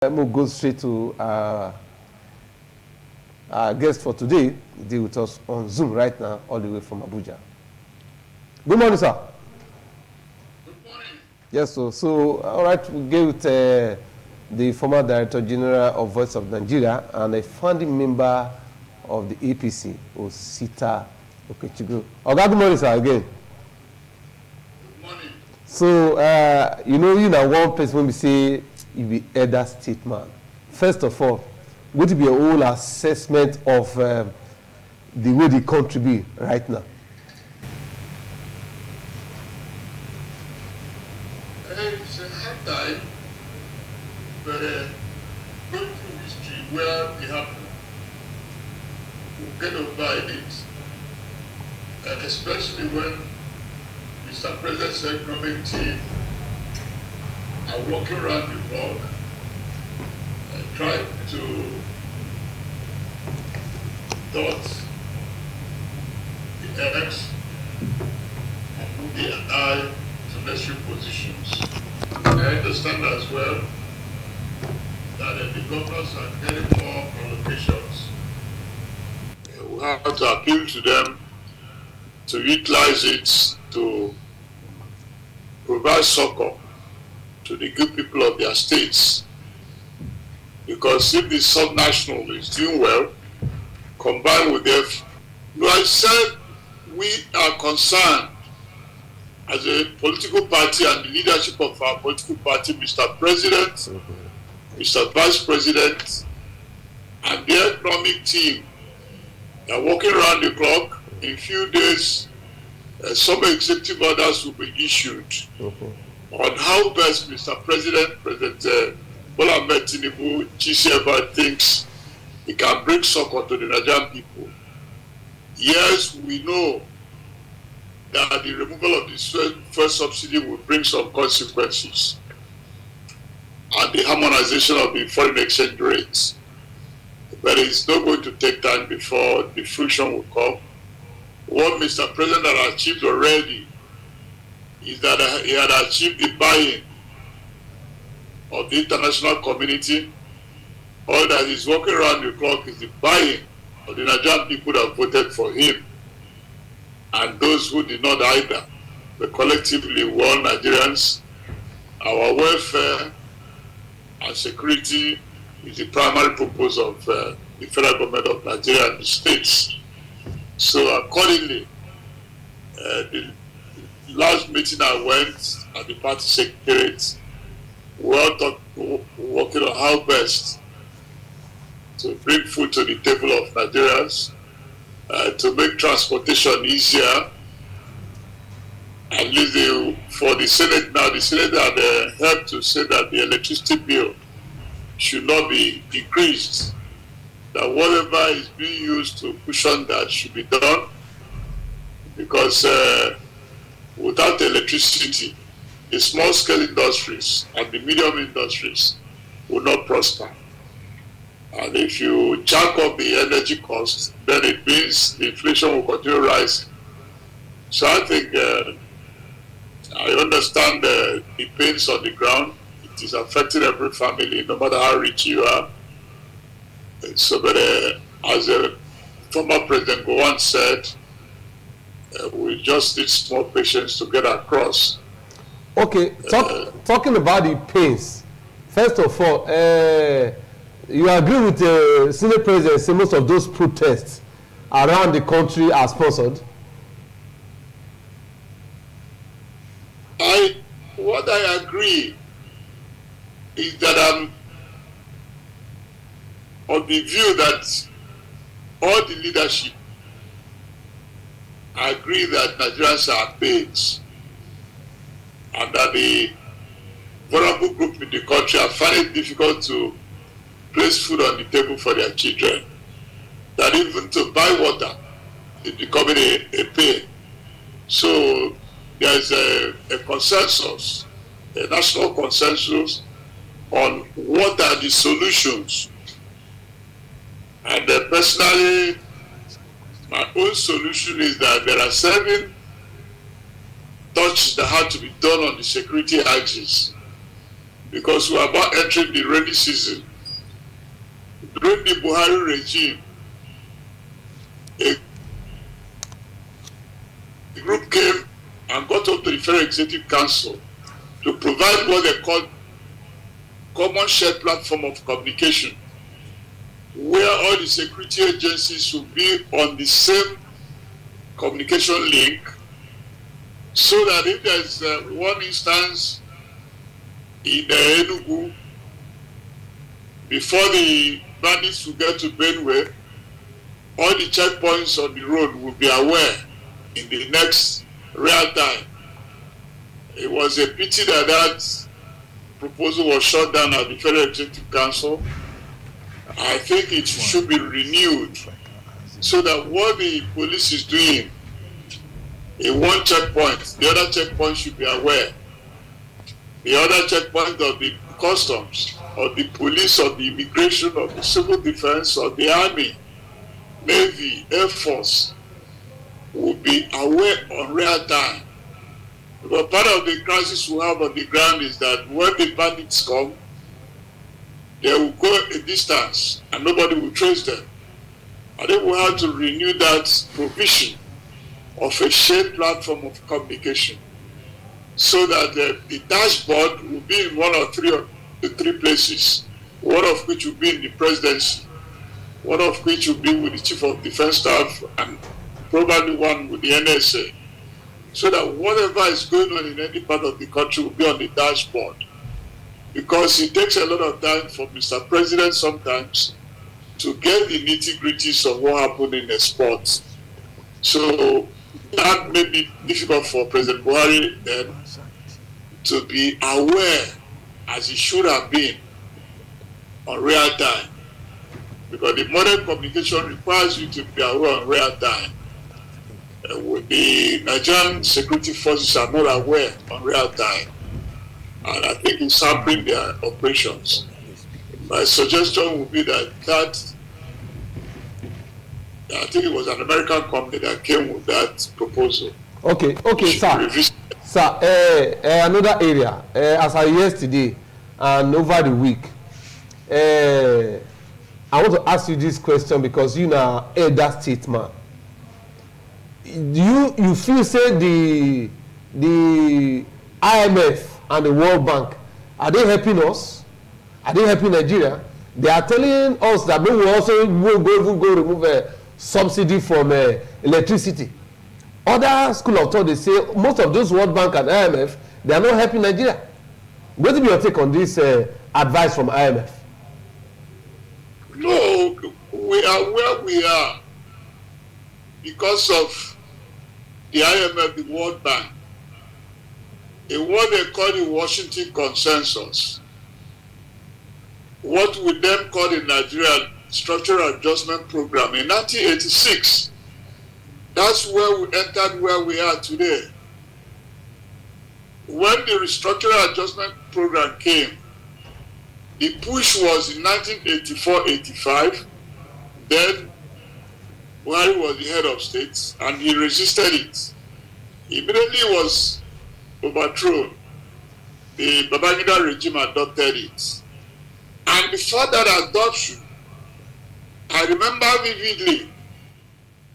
We'll go straight to our guest for today. He's with us on Zoom right now, all the way from Abuja. Good morning, sir. Good morning. Yes, so all right, we'll get with the former Director General of Voice of Nigeria and a founding member of the APC, Osita Okechukwu. Okay, good morning, sir, again. Good morning. So, you know one person when we say you be elder statesman. First of all, what will be your whole assessment of the way the country be right now? It's a hard time, but going through history where we have to get over it, and especially when Mr. President's economic team are walking around the block and trying to dot the X and move the I to necessary positions. I understand as well that the governors are getting more allocations. We have to appeal to them to utilize it to provide succor to the good people of their states. Because if the subnational is doing well, combined with their, I said we are concerned as a political party and the leadership of our political party, Mr. President, Mr. Vice President, and the economic team are working around the clock. In a few days, some executive orders will be issued on how best Mr. President, President Bola Ahmed Tinubu, GCFI thinks he can bring succor to the Nigerian people. Yes, we know that the removal of the first subsidy will bring some consequences, and the harmonization of the foreign exchange rates. But it's not going to take time before the fruition will come. What Mr. President had achieved already is that he had achieved the buy-in of the international community. All that is working around the clock is the buy-in of the Nigerian people that voted for him and those who did not either. But collectively, we all Nigerians, our welfare and security is the primary purpose of the federal government of Nigeria and the states. So accordingly, the last meeting I went at the party secretariat, we all working on how best to bring food to the table of Nigerians, to make transportation easier. At least for the Senate now, the Senate had helped to say that the electricity bill should not be increased, that whatever is being used to cushion that should be done, because without electricity, the small-scale industries and the medium industries will not prosper. And if you jack up the energy costs, then it means the inflation will continue rising. So I think I understand the pains on the ground. It is affecting every family, no matter how rich you are. So, but as a former President Gowon said, we just need small patience to get across. Okay, talking about the pains, first of all, you agree with the Senate President saying most of those protests around the country are sponsored? What I agree is that I'm of the view that all the leadership agree that Nigerians are babes and that the vulnerable group in the country are finding it difficult to place food on the table for their children, that even to buy water is becoming a pain. So there is a consensus, a national consensus on what are the solutions. And personally, my own solution is that there are 7 touches that have to be done on the security axis because we are about entering the rainy season. During the Buhari regime, a group came and got up to the Federal Executive Council to provide what they call common shared platform of communication, where all the security agencies will be on the same communication link, so that if there's one instance in Enugu, before the bandits will get to Benue, all the checkpoints on the road will be aware in the next real time. It was a pity that that proposal was shut down at the Federal Executive Council. I think it should be renewed so that what the police is doing in one checkpoint, the other checkpoint should be aware. The other checkpoint of the customs, or the police, or the immigration, or the civil defense, or the army, navy, air force will be aware on real time. But part of the crisis we have on the ground is that when the bandits come, they will go a distance and nobody will trace them. I think we have to renew that provision of a shared platform of communication, so that the dashboard will be in one or three places, one of which will be in the presidency, one of which will be with the Chief of Defense Staff, and probably one with the NSA, so that whatever is going on in any part of the country will be on the dashboard. Because it takes a lot of time for Mr. President sometimes to get the nitty-gritties of what happened in the sports. So that may be difficult for President Buhari then to be aware, as he should have been, on real time. Because the modern communication requires you to be aware on real time. The Nigerian security forces are not aware on real time. And I think it's hampering their operations. My suggestion would be that I think it was an American company that came with that proposal. Okay, sir. Sir, another area, as I yesterday and over the week, I want to ask you this question because you know elder statesman. Do you feel say the IMF and the World Bank, are they helping us? Are they helping Nigeria? They are telling us that we will also go remove a subsidy from electricity. Other school of thought, they say most of those World Bank and IMF, they are not helping Nigeria. What will be your take on this advice from IMF? No, we are where we are because of the IMF, the World Bank, in what they call the Washington Consensus, what we then call the Nigeria Structural Adjustment Program in 1986. That's where we entered where we are today. When the Structural Adjustment Program came, the push was in 1984-85. Then Buhari was the head of state and he resisted it. Immediately was overthrown. The Babangida regime adopted it. And before that adoption, I remember vividly,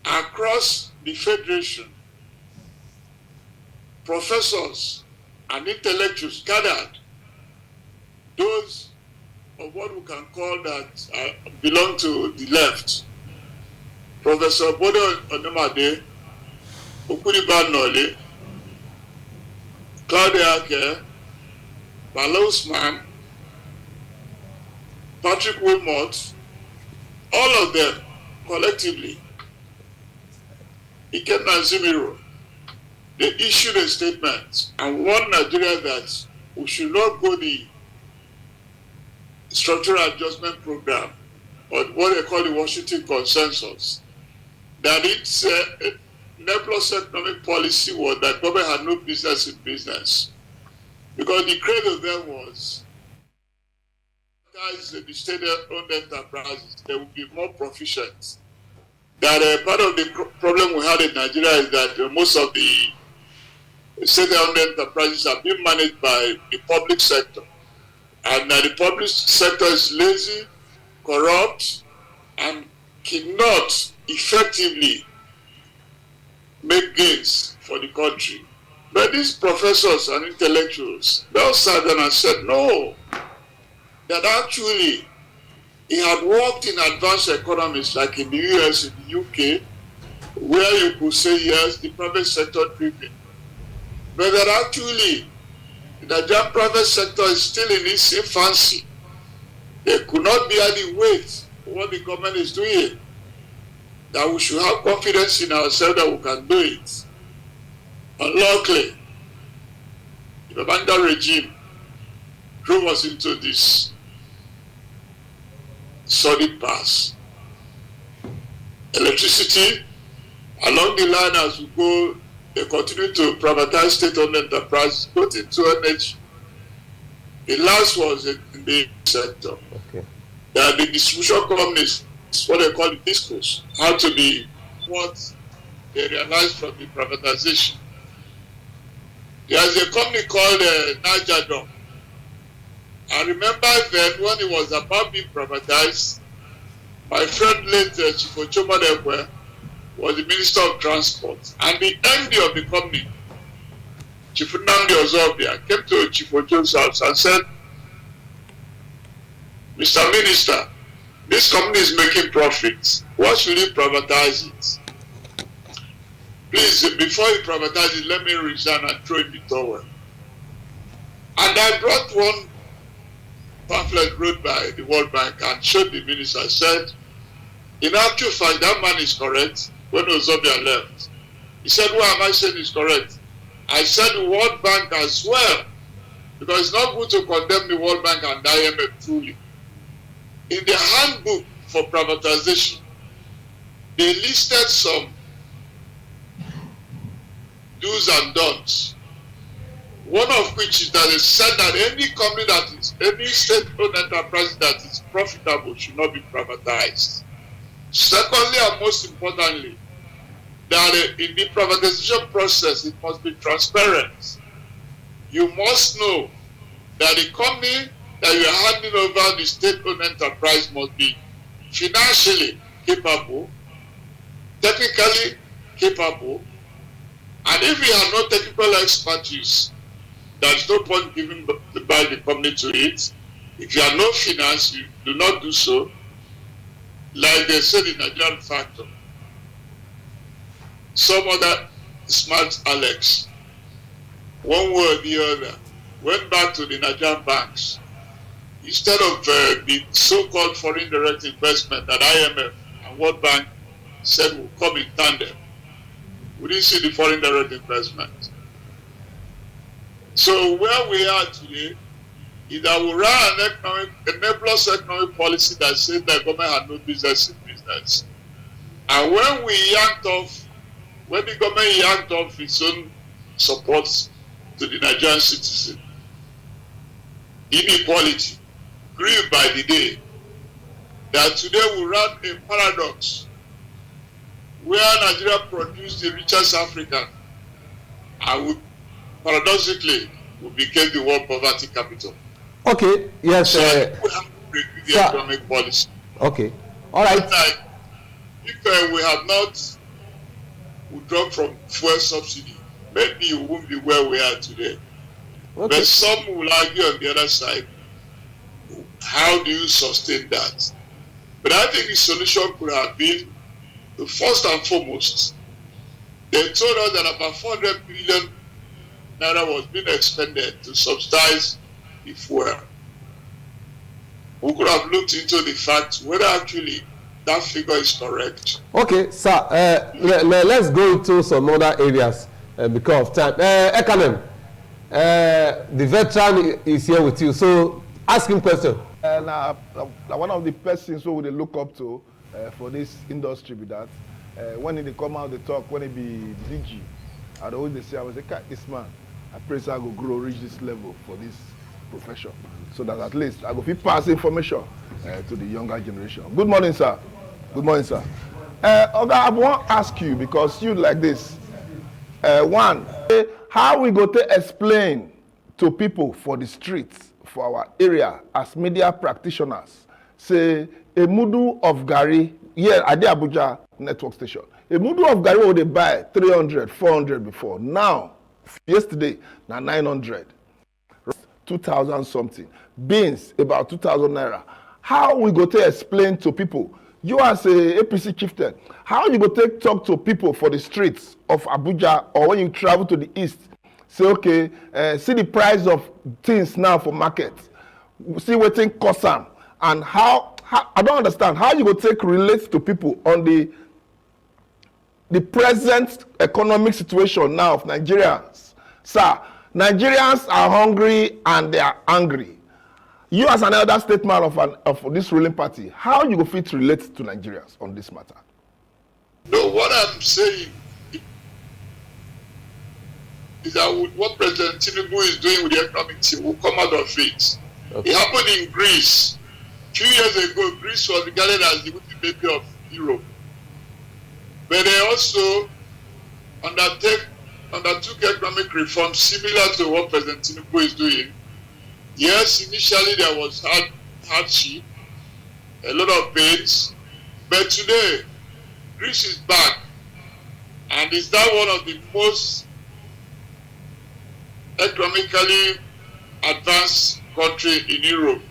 across the Federation, professors and intellectuals gathered, those of what we can call that belong to the left. Professor Bodo Onomade, Okuriba Nole, Claudia Ake, Bala Usman, Patrick Wilmot, all of them collectively, Ikem Nazimiro, they issued a statement and warned Nigeria that we should not go the Structural Adjustment Program, or what they call the Washington Consensus, that it's a nebulous economic policy was that government had no business in business. Because the credo there was, as the state-owned enterprises, they will be more proficient. That part of the problem we had in Nigeria is that most of the state-owned enterprises are being managed by the public sector, and the public sector is lazy, corrupt, and cannot effectively make gains for the country. But these professors and intellectuals, they all sat down and said, no, that actually he had worked in advanced economies like in the US, in the UK, where you could say, yes, the private sector driven. But that actually the Nigerian private sector is still in its infancy. They could not bear the weight of what the government is doing. That we should have confidence in ourselves that we can do it. Unluckily, the Babangida regime drove us into this solid pass. Electricity, along the line as we go, they continue to privatize state-owned enterprises, both into energy. The last was in the sector. Okay. The distribution companies, what they call the discos, had to be what they realized from the privatization. There's a company called Niger. I remember then when it was about being privatized, my friend late Chief Ochomadekwe was the Minister of Transport, and the MD of the company, Chief Nnamdi Ozobia, came to Chief Ocho's house and said, Mr. Minister, this company is making profits. Why should you privatize it? Please, before you privatize it, let me resign and throw in the towel. And I brought one pamphlet wrote by the World Bank and showed the minister. I said, in actual fact, that man is correct. When Ozobia left, he said, why am I saying is correct? I said the World Bank as well, because it's not good to condemn the World Bank and IMF truly. In the handbook for privatization, they listed some do's and don'ts. One of which is that they said that any company that is, any state-owned enterprise that is profitable should not be privatized. Secondly, and most importantly, that in the privatization process, it must be transparent. You must know that the company that you are handing over the state-owned enterprise must be financially capable, technically capable, and if you have no technical expertise, there's no point giving the company to it. If you have no finance, you do not do so. Like they said in Nigerian factor, some other smart Alex, one way or the other, went back to the Nigerian banks. Instead of the so-called foreign direct investment that IMF and World Bank said will come in tandem, we didn't see the foreign direct investment. So where we are today is that we run a nebulous economic policy that said that government had no business in business. And when the government yanked off its own support to the Nigerian citizen, inequality grew by the day. That today we run a paradox where Nigeria produced the richest African, and paradoxically we became the world poverty capital. Okay, yes. So we have to review the economic policy. Okay, all right. If we have not withdrawn from fuel subsidy, maybe we won't be where we are today. Okay. But some will argue on the other side, how do you sustain that? But I think the solution could have been, first and foremost, they told us that about 400 billion naira was being expended to subsidize the fuel. Who could have looked into the fact whether actually that figure is correct? Okay, sir. Let's go into some other areas because of time. Ekanem, the veteran is here with you, so ask him question. Now, one of the persons who they look up to for this industry be that when they come out, they talk, when it be DG, I always they say, I was like, this man, I pray I go grow, reach this level for this profession, so that at least I go fit pass information to the younger generation. Good morning, sir. Good morning, sir. Oga, I want to ask you, because you like this. One, how we go to explain to people for the streets, for our area as media practitioners say a mudu of gari here at the Abuja network station. A mudu of gari would they buy 300, 400 before. Now, yesterday, now 900, 2,000 something. Beans about 2,000 naira. How we go to explain to people? You as a APC chieftain, how you go take talk to people for the streets of Abuja or when you travel to the east? Say, okay, see the price of things now for market. See what thing cost them. And how I don't understand how you go take relate to people on the present economic situation now of Nigerians. Sir, Nigerians are hungry and they are angry. You as an elder statesman of this ruling party, how you go fit relate to Nigerians on this matter? No, what I'm saying is that with what President Tinubu is doing with the economic team will come out of it. Okay. It happened in Greece. 2 years ago, Greece was regarded as the baby of Europe. But they also undertook economic reforms similar to what President Tinubu is doing. Yes, initially there was hardship, a lot of pains, but today, Greece is back. And is now one of the most economically advanced country in Europe.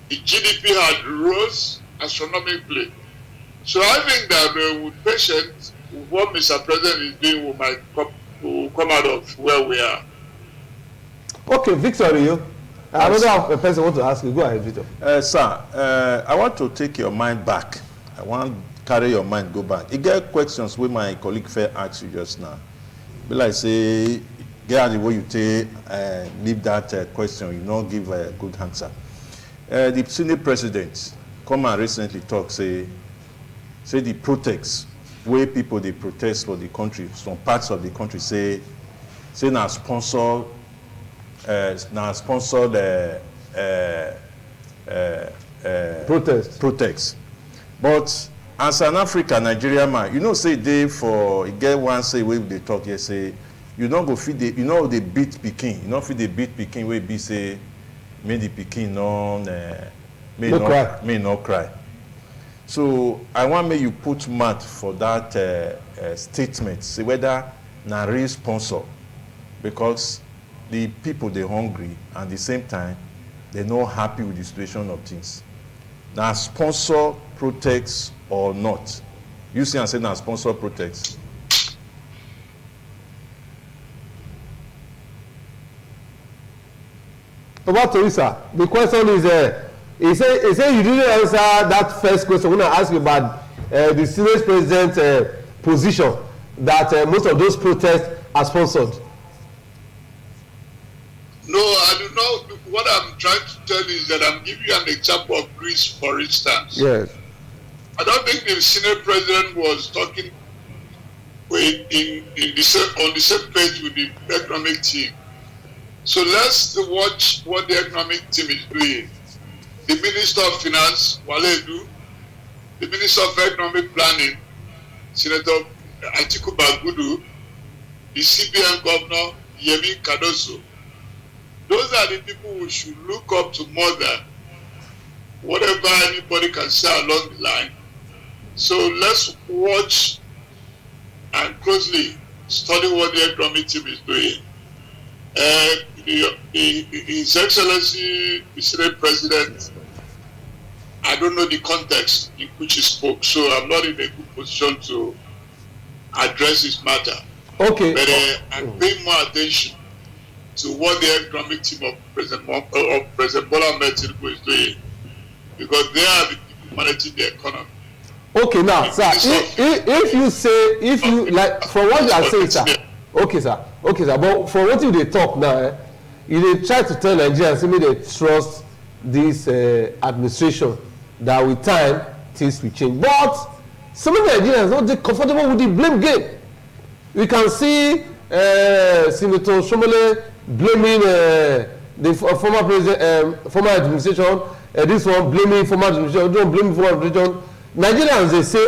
The GDP had rose astronomically. So I think that with patience, what Mr. President is doing will come out of where we are. Okay, Victor, you. Another person want to ask you. Go ahead, Victor. Sir, I want to take your mind back. I want to carry your mind go back. You get questions with my colleague Fair asked you just now. But like say, get the way you take, leave that question, you don't give a good answer. The Senate president come and recently talk, say the protests, where people they protest for the country, some parts of the country say now sponsored protests. But as an African Nigerian man, you know say they for get one say where they talk here say you don't go feed the, you know they beat Peking, you know feed the beat Peking where be say may the Peking may not cry. So I want me you put mouth for that statement, say whether na real sponsor, because the people they're hungry and at the same time they're not happy with the situation of things. Now sponsor protests or not? You see and say now sponsor protests. About Teresa, the question is, he said you didn't answer that first question when I asked you about the Senate president's position that most of those protests are sponsored. No, I do not. What I'm trying to tell you is that I'm giving you an example of Greece, for instance. Yes. I don't think the Senate president was talking on the same page with the economic team. So let's watch what the economic team is doing. The Minister of Finance, Waledu, the Minister of Economic Planning, Senator Atiku Bagudu, the CBN Governor, Yemi Cardoso. Those are the people we should look up to more than whatever anybody can say along the line. So let's watch and closely study what the economic team is doing. His Excellency, the Senate President, I don't know the context in which he spoke, so I'm not in a good position to address this matter. Okay. But I'm paying more attention to what the economic team of President Bola Ahmed Tinubu is doing, because they are the people managing the economy. Okay, now, sir, if you like, from what you are saying, sir. Okay, sir. But for what you they talk now, you they try to tell Nigerians, say they trust this administration, that with time things will change. But some of the Nigerians not they comfortable with the blame game. We can see Senator Shomole blaming the former president, former administration. This one blaming former administration. Don't blame former administration. Nigerians they say,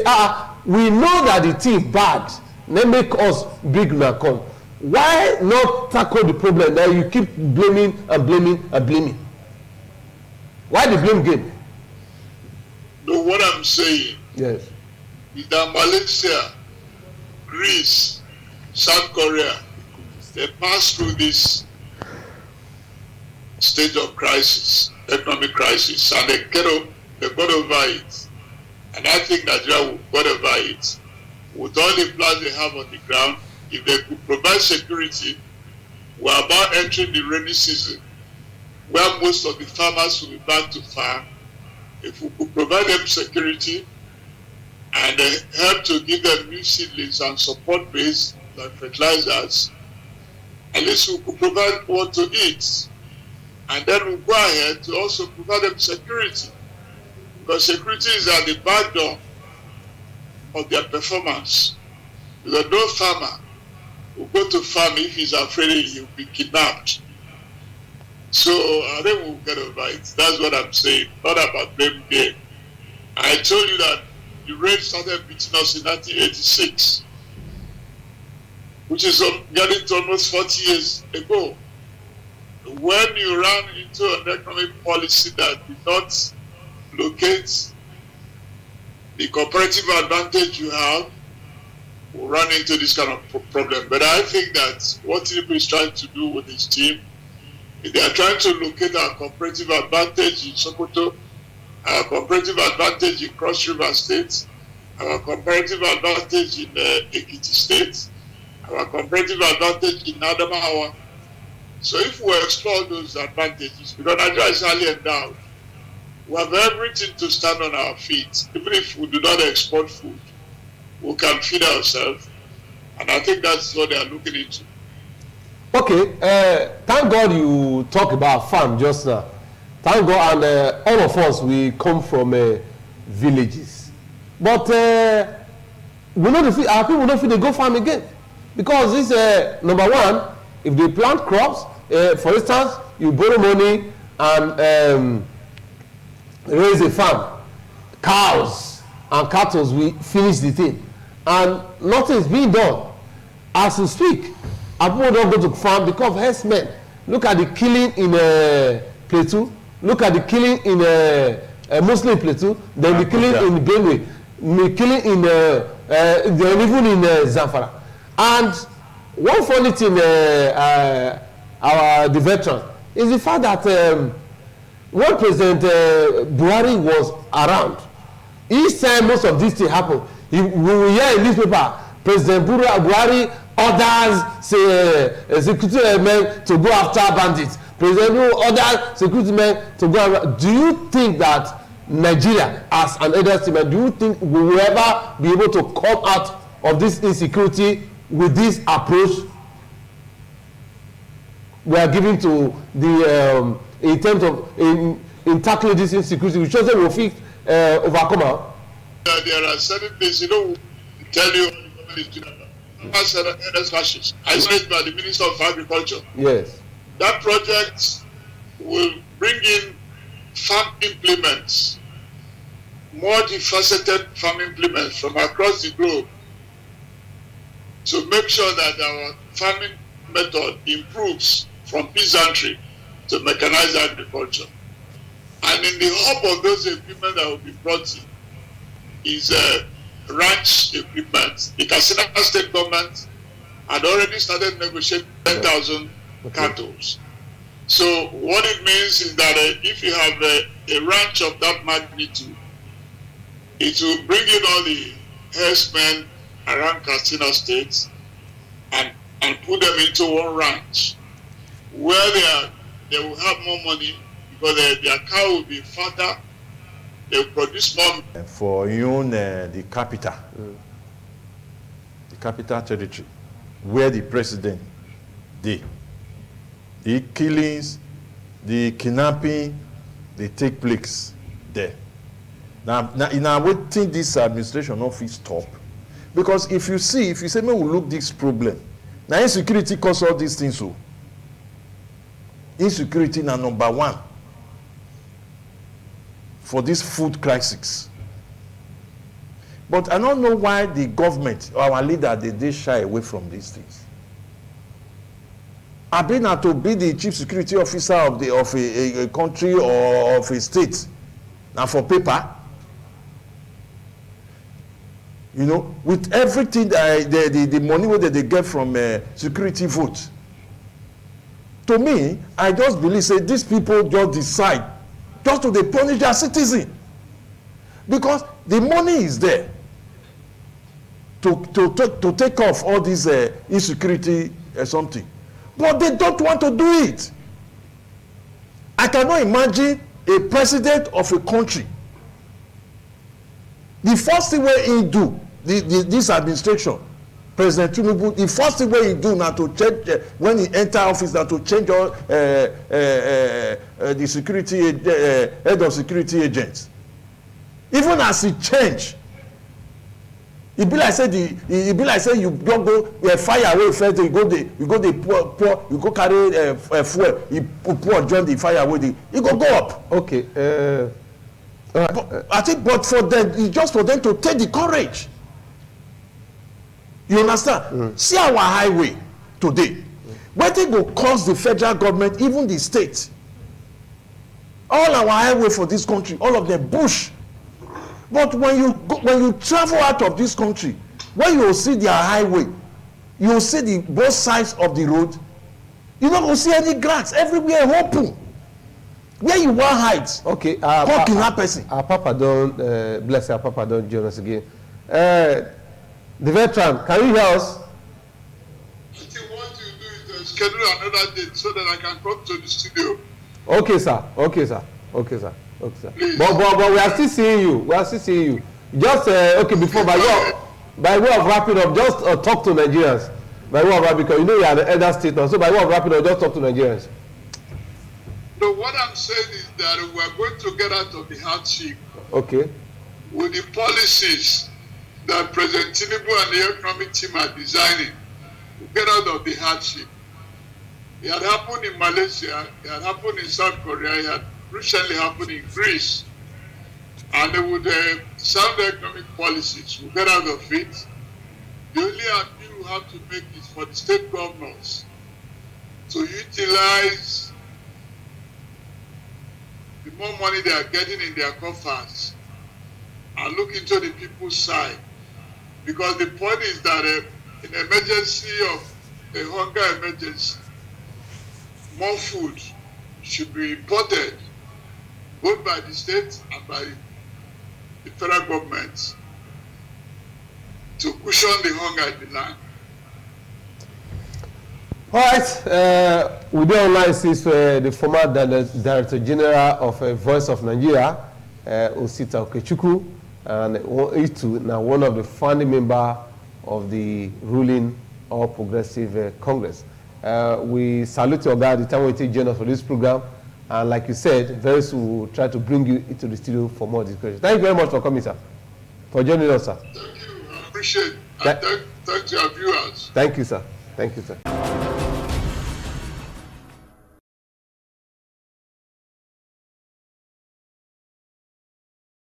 we know that the team bad. They make us big now come. Why not tackle the problem that you keep blaming and blaming and blaming? Why the blame game? No, what I'm saying Yes. is that Malaysia, Greece, South Korea, they passed through this stage of crisis, economic crisis, and they got over it. And I think Nigeria will get over it. With all the plans they have on the ground, if they could provide security, we're about entering the rainy season, where most of the farmers will be back to farm. If we could provide them security and help to give them new seedlings and support base like fertilizers, at least we could provide what to eat. And then we'll go ahead to also provide them security. Because security is at the backdoor of their performance. Because no farmer will go to farm if he's afraid he'll be kidnapped. So I think we'll get over it. That's what I'm saying. Not about blame game. I told you that the rain started beating us in 1986, which is getting to almost 40 years ago. When you ran into an economic policy that did not locate the comparative advantage you have, we'll run into this kind of problem. But I think that what Tinubu is trying to do with his team, they are trying to locate our comparative advantage in Sokoto, our comparative advantage in Cross River State, our comparative advantage in Ekiti State, our comparative advantage in Adamawa. So if we explore those advantages, because Nigeria is highly endowed, we have everything to stand on our feet. Even if we do not export food, we can feed ourselves. And I think that's what they are looking into. Okay, thank God you talk about farm just now. Thank God, and all of us, we come from villages. But we know our people don't feel they go farm again. Because this, number one, if they plant crops, for instance, you borrow money and raise a farm, cows and cattle, we finish the thing. And nothing is being done. As we speak, our people don't go to farm because of herdsmen. Look at the killing in Plateau. Look at the killing in Muslim Plateau. Then the killing in Benue. The killing in even in Zamfara. And one funny thing, the veteran, is the fact that when President Buhari was around, each time most of these things happen, we will hear in newspaper, President Buhari orders security men to go after bandits. President orders security men to go after. Do you think that Nigeria, as an elder statesman, do you think we will ever be able to come out of this insecurity with this approach we are giving to the in terms of in tackling this insecurity, which also will fix overcome it? There are certain things, tell you I said by the Minister of Agriculture. Yes. That project will bring in farm implements, multifaceted farm implements from across the globe to make sure that our farming method improves from peasantry to mechanized agriculture. And in the hub of those equipment that will be brought in is ranch equipment. The Katsina State government had already started negotiating 10,000 cattle. So what it means is that if you have a ranch of that magnitude, it will bring in all the herdsmen around Katsina State and put them into one ranch where they will have more money because their cow will be fatter, they will produce more. For the capital, the capital territory, where the president did, the killings, the kidnapping, they take place there. Now in our waiting this administration office stop, because if you say we will look this problem, now insecurity cause all these things. So insecurity now number one for this food crisis. But I don't know why the government or our leader they shy away from these things. Abi na to be the chief security officer of a country or of a state. Now for paper. You know, with everything the money that they get from security vote. To me, I just believe say these people just decide just to they punish their citizen. Because the money is there to take off all this insecurity something. But they don't want to do it. I cannot imagine a president of a country. The first thing where he do, this administration, President Tinubu, the first thing where he do now to change, when he enter office, now to change all the security, head of security agents. Even as he change, e be like say you don't go fire away first, you go pour, you go carry fuel, you pour join the fire away, you go up. Okay. But I think, but for them, it's just for them to take the courage. You understand? See our highway today. What it will cost the federal government, even the state. All our highway for this country, all of them bush. But when you travel out of this country, when you see their highway, you will see both sides of the road. You don't see any grass, everywhere open. Where you want hide? Okay. Talking that person. Our Papa don't bless our Papa don't join us again. The veteran, can you hear us? I think what you do is schedule another date so that I can come to the studio. Okay, sir. Okay, sir. Okay, sir. Okay, sir. But we are still seeing you. We are still seeing you. Just okay, before by way of wrapping up, just talk to Nigerians. By way of wrapping, because you know you are the elder state now. So by way of wrapping up, just talk to Nigerians. No, what I'm saying is that we are going to get out of the hardship. Okay. With the policies that President Tinubu and the economic team are designing, to get out of the hardship. It had happened in Malaysia, it had happened in South Korea, it had recently happened in Greece. And they would sound the economic policies, we'll get out of it. The only appeal we have to make is for the state governors to utilize the more money they are getting in their coffers and look into the people's side. Because the point is that in emergency of a hunger emergency, more food should be imported both by the state and by the federal government to cushion the hunger in the land. All right, we do online since the former Director General of Voice of Nigeria, Osita Okechukwu, and Itu, now one of the founding members of the ruling All Progressive Congress. We salute your guy the time we take join us for this program, and like you said, very soon we'll try to bring you into the studio for more discussion. Thank you very much for coming, sir, for joining us, sir. Thank you, I appreciate it. Thank you, our viewers. Thank you, sir. Thank you, sir.